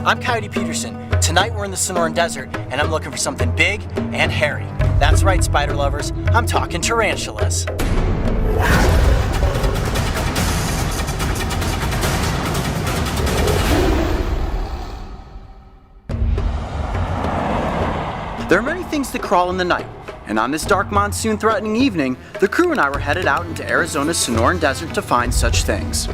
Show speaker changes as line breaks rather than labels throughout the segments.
I'm Coyote Peterson. Tonight we're in the Sonoran Desert and I'm looking for something big and hairy. That's right, spider lovers, I'm talking tarantulas. There are many things that crawl in the night, and on this dark monsoon-threatening evening, the crew and I were headed out into Arizona's Sonoran Desert to find such things.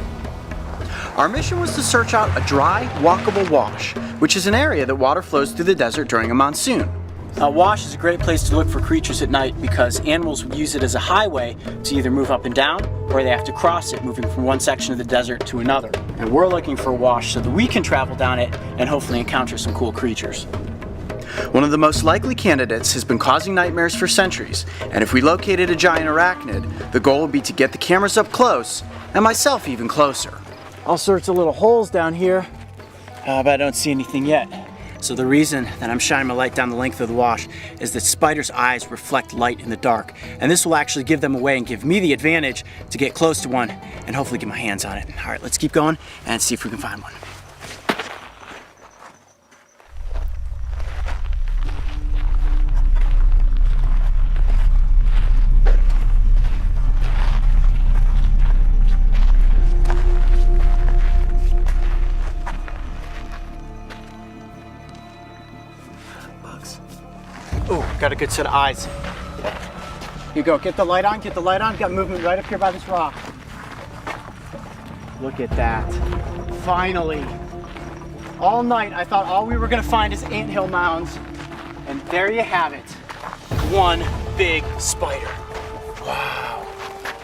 Our mission was to search out a dry, walkable wash, which is an area that water flows through the desert during a monsoon. A wash is a great place to look for creatures at night because animals would use it as a highway to either move up and down, or they have to cross it, moving from one section of the desert to another. And we're looking for a wash so that we can travel down it and hopefully encounter some cool creatures. One of the most likely candidates has been causing nightmares for centuries, and if we located a giant arachnid, the goal would be to get the cameras up close, and myself even closer. All sorts of little holes down here, but I don't see anything yet. So the reason that I'm shining my light down the length of the wash is that spiders' eyes reflect light in the dark, and this will actually give them away and give me the advantage to get close to one and hopefully get my hands on it. All right, let's keep going and see if we can find one. Ooh, got a good set of eyes. Here you go, get the light on, get the light on. Got movement right up here by this rock. Look at that. Finally. All night I thought all we were gonna find is anthill mounds. And there you have it. One big spider. Wow.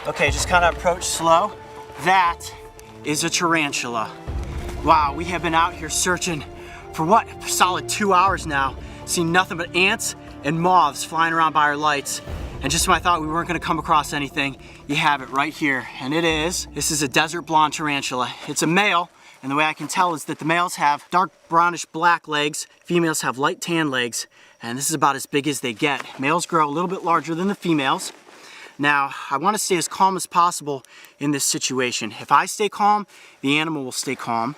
Okay, just kind of approach slow. That is a tarantula. Wow, we have been out here searching for what? A solid 2 hours now. Seen nothing but ants and moths flying around by our lights. And just when I thought we weren't gonna come across anything, you have it right here. And this is a desert blonde tarantula. It's a male, and the way I can tell is that the males have dark brownish black legs, females have light tan legs, and this is about as big as they get. Males grow a little bit larger than the females. Now, I wanna stay as calm as possible in this situation. If I stay calm, the animal will stay calm.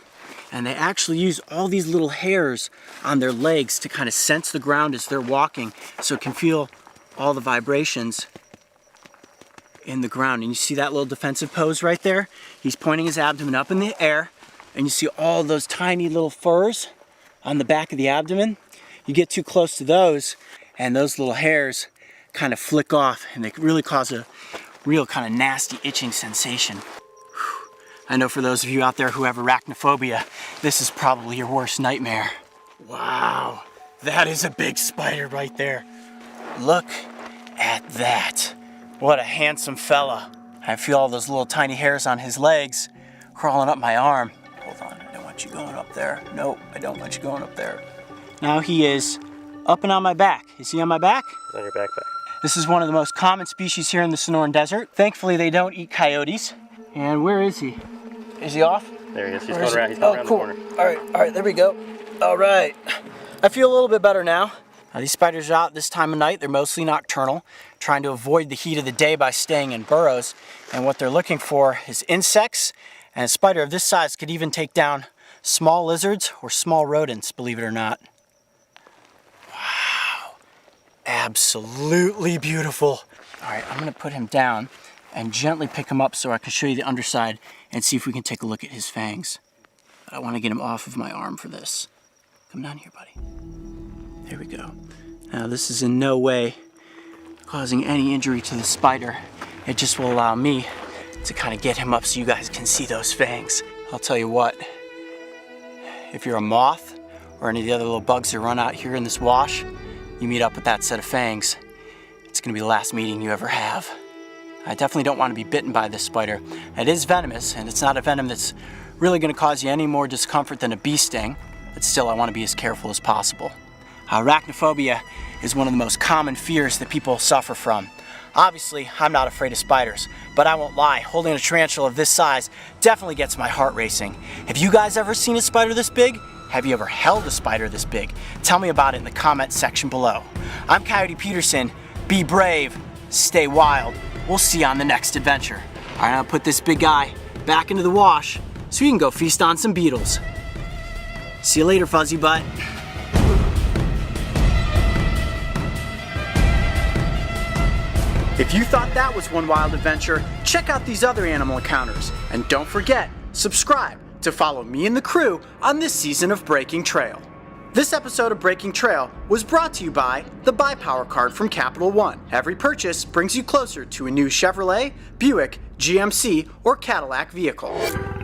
And they actually use all these little hairs on their legs to kind of sense the ground as they're walking, so it can feel all the vibrations in the ground. And you see that little defensive pose right there? He's pointing his abdomen up in the air, and you see all those tiny little furs on the back of the abdomen. You get too close to those, and those little hairs kind of flick off, and they really cause a real kind of nasty itching sensation. I know for those of you out there who have arachnophobia, this is probably your worst nightmare. Wow, that is a big spider right there. Look at that. What a handsome fella. I feel all those little tiny hairs on his legs crawling up my arm. Hold on, I don't want you going up there. Nope, I don't want you going up there. Now he is up and on my back. Is he on my back?
He's on your backpack.
This is one of the most common species here in the Sonoran Desert. Thankfully, they don't eat coyotes. And where is he? Is he off?
There he is. He's going around. He's going around
cool.
the corner.
All right, there we go. All right. I feel a little bit better now. These spiders are out this time of night. They're mostly nocturnal, trying to avoid the heat of the day by staying in burrows. And what they're looking for is insects. And a spider of this size could even take down small lizards or small rodents, believe it or not. Wow. Absolutely beautiful. All right, I'm gonna put him down and gently pick him up so I can show you the underside and see if we can take a look at his fangs. But I want to get him off of my arm for this. Come down here, buddy. There we go. Now this is in no way causing any injury to the spider. It just will allow me to kind of get him up so you guys can see those fangs. I'll tell you what, if you're a moth or any of the other little bugs that run out here in this wash, you meet up with that set of fangs, it's gonna be the last meeting you ever have. I definitely don't want to be bitten by this spider. It is venomous, and it's not a venom that's really going to cause you any more discomfort than a bee sting, but still I want to be as careful as possible. Arachnophobia is one of the most common fears that people suffer from. Obviously, I'm not afraid of spiders, but I won't lie, holding a tarantula of this size definitely gets my heart racing. Have you guys ever seen a spider this big? Have you ever held a spider this big? Tell me about it in the comment section below. I'm Coyote Peterson. Be brave, stay wild. We'll see you on the next adventure. All right, I'll put this big guy back into the wash so we can go feast on some beetles. See you later, Fuzzy Butt. If you thought that was one wild adventure, check out these other animal encounters. And don't forget, subscribe to follow me and the crew on this season of Breaking Trail. This episode of Breaking Trail was brought to you by the Buy Power Card from Capital One. Every purchase brings you closer to a new Chevrolet, Buick, GMC, or Cadillac vehicle.